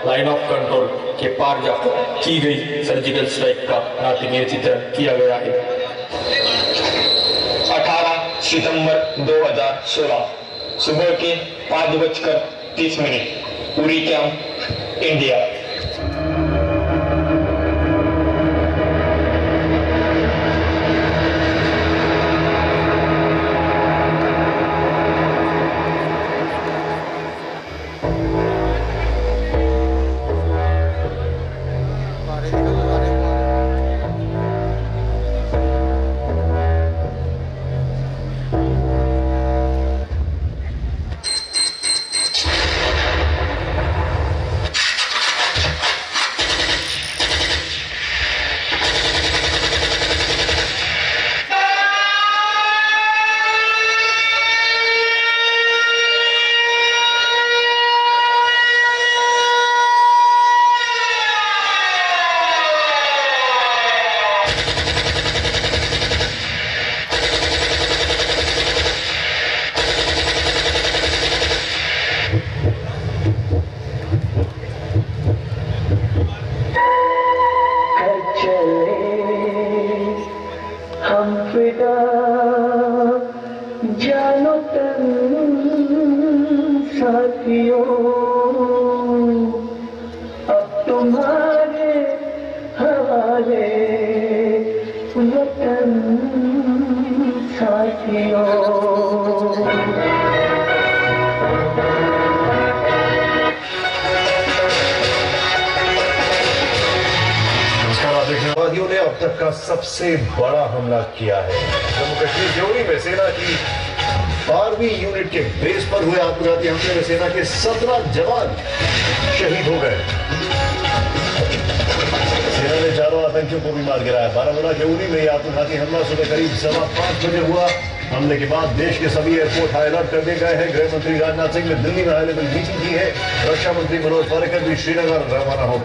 Line of control के पार जाकर की गई सर्जिकल स्ट्राइक का नाटकीय चित्रण किया गया है। 18 सितंबर 2016 सुबह के 5:30 उरी कैंप, इंडिया। जानो तन साथियों, अब तुम्हारे हवाले वतन साथियों। आतंकवादियों ने अब तक का सबसे बड़ा हमला किया है। जम्मू कश्मीर जोड़ी में सेना की 12वीं यूनिट के बेस पर हुए आत्मघाती हमले में सेना के 17 जवान शहीद हो गए। सेना ने 4 आतंकियों को भी मार गिराया। बारामूला के उरी में यह आत्मघाती हमला सुबह करीब 5:15 बजे हुआ। हमले के बाद देश के सभी एयरपोर्ट हाई अलर्ट कर दिए गए हैं। गृह मंत्री राजनाथ सिंह ने दिल्ली में हाई लेवल मीटिंग की है। रक्षा मंत्री मनोज पर्रिकर भी श्रीनगर रवाना हो।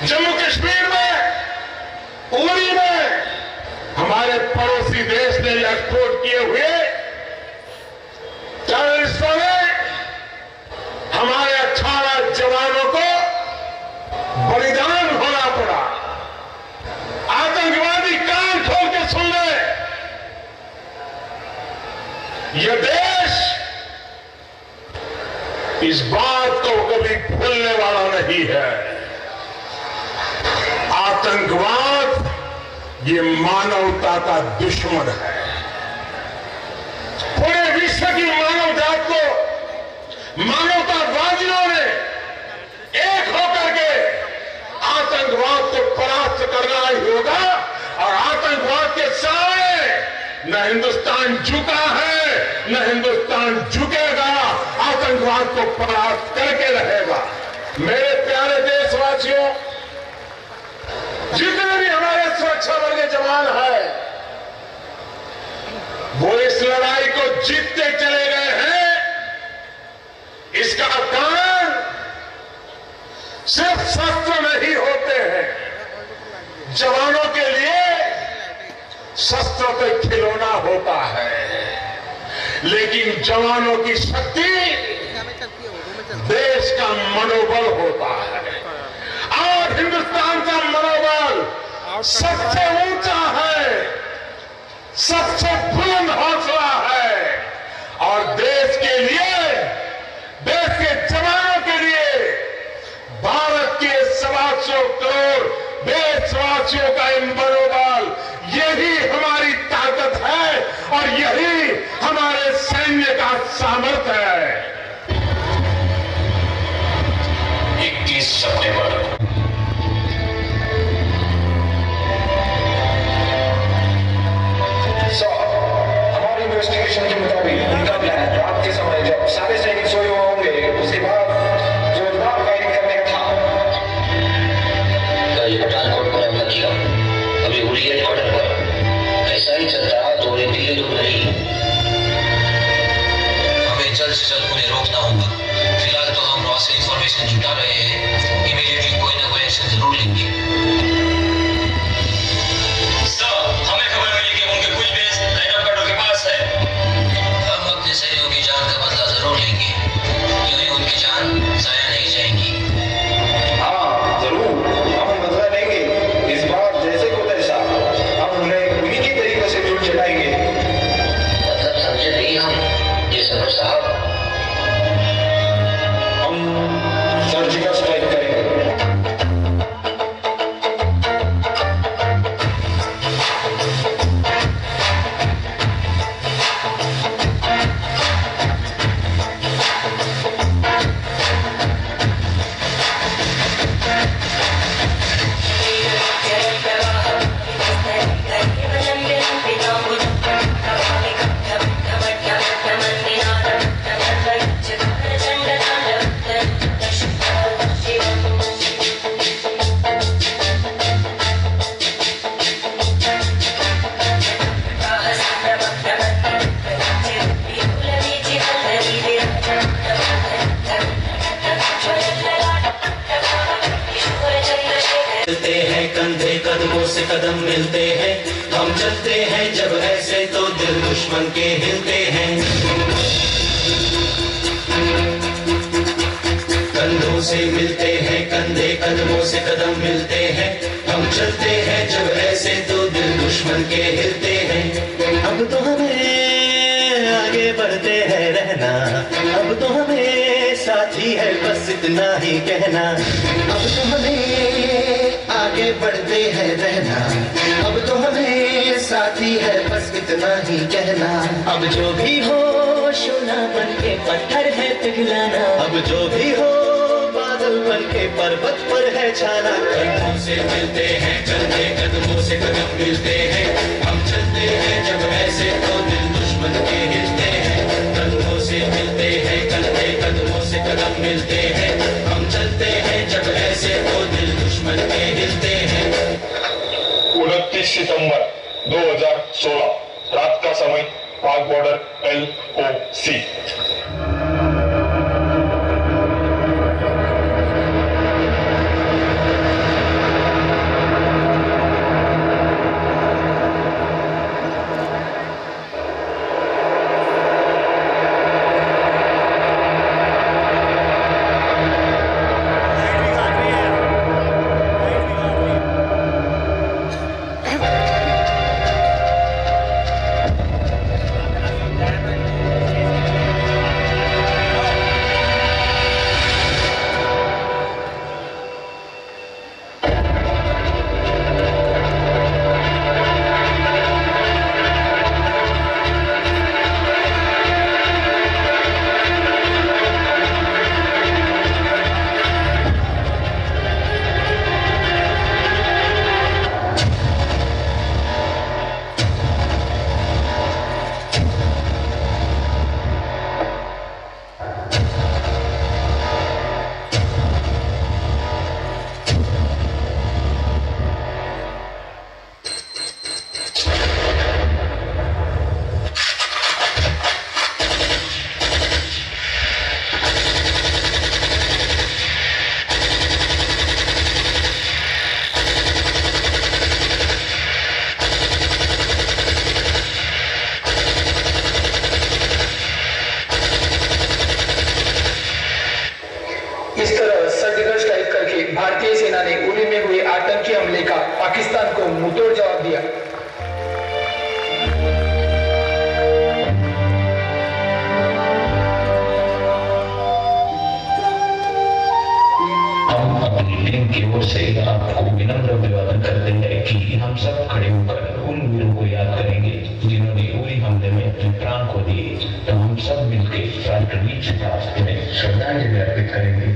जम्मू कश्मीर में उरी में हमारे पड़ोसी देश ने एक्सपोर्ट किए हुए टेररिस्टों ने हमारे 18 जवानों को बलिदान होना पड़ा। आतंकवादी कान खोल के सुन ले, यह देश इस बात को कभी भूलने वाला नहीं है। आतंकवाद ये मानवता का दुश्मन है। पूरे विश्व की मानव जात को मानवतावादियों ने एक होकर के आतंकवाद को परास्त करना ही होगा। और आतंकवाद के सामने न हिंदुस्तान झुका है न हिंदुस्तान झुकेगा। आतंकवाद को परास्त करके रहेगा। मेरे प्यारे देशवासियों, जितने भी हमारे सुरक्षा बल के जवान हैं वो इस लड़ाई को जीतते चले गए हैं। इसका कारण सिर्फ शस्त्र नहीं होते हैं। जवानों के लिए शस्त्र तो खिलौना होता है, लेकिन जवानों की शक्ति देश का मनोबल होता है। आज हिंदुस्तान का मनोबल सबसे ऊंचा है, सबसे बुलंद हौसला है और देश के लिए, देश के जवानों के लिए, भारत के 125 करोड़ देशवासियों का मनोबल, यही हमारी ताकत है और यही हमारे सैन्य का सामर्थ्य है। 21 सितंबर हमारी इन्वेस्टिगेशन के मुताबिक उनका प्लान रात के समय जब सारे सैनिक सोए हुए होंगे उसके बाद जोरदार फायरिंग करने का था। ये पठानकोट पर हमला किया, अभी उड़ी है बॉर्डर पर, ऐसा ही चलता रहा तो उन्हें दिल्ली दूर नहीं। हमें जल्द से जल्द उन्हें रोकना होगा। फिलहाल तो हम रॉ से इंफॉर्मेशन जुटा रहे हैं, इमीडिएटली कोई ना कोई एक्शन जरूर लेंगे। हमें खबर मिली कि उनके कुछ बेस लाइनअप के पास है। हम अपने सहयोगियों की जान का बदला जरूर लेंगे, यूं ही उनकी जान जाया नहीं जाएगी। हाँ जरूर, हम बदला लेंगे। इस बार जैसे को तैसा हम उन्हें उन्हीं की तरीके से चूट चटाएंगे। मतलब समझे नहीं हम ये सदर साहब, हम सर्जिकल स्ट्राइक करेंगे। मिलते हैं कंधे कदमों से कदम मिलते हैं, हम चलते हैं जब ऐसे तो दिल दुश्मन के हिलते हैं। कंधों से मिलते हैं कंधे कदमों से कदम मिलते हैं, हम चलते हैं जब ऐसे तो दिल दुश्मन के हिलते हैं। अब तो हमें आगे बढ़ते हैं रहना, अब तो हमें साथी है बस इतना ही कहना। अब तो हमें आगे बढ़ते हैं रहना, अब तो हमें साथी है बस इतना ही कहना। अब जो भी हो सोना बन के पत्थर है पिघलाना, अब जो भी हो बादल बन के पर्वत पर है छाना। कंधों से मिलते हैं कंधे कदमों से कदम मिलते हैं, हम चलते हैं जब ऐसे तो दिल दुश्मन के हिलते हैं। कंधों से मिलते हैं कंधे कदमों से कदम मिलते हैं, हम चलते हैं जब ऐसे तो दिल दुश्मन के हिलते हैं। 29 सितंबर 2016 रात का समय, पाक बॉर्डर LOC। इस तरह सर्जिकल स्ट्राइक करके भारतीय सेना ने उरी में हुए आतंकी हमले का पाकिस्तान को मुंहतोड़ जवाब दिया। हम अपनी टीम की ओर से आपको विनम्र अभिवादन करते हैं कि हम सब खड़े होकर उन वीरों को याद करेंगे जिन्होंने उरी हमले में अपने प्राण खो दिए। तो हम सब मिलकर राष्ट्रगीत के पास उन्हें श्रद्धांजलि अर्पित करेंगे।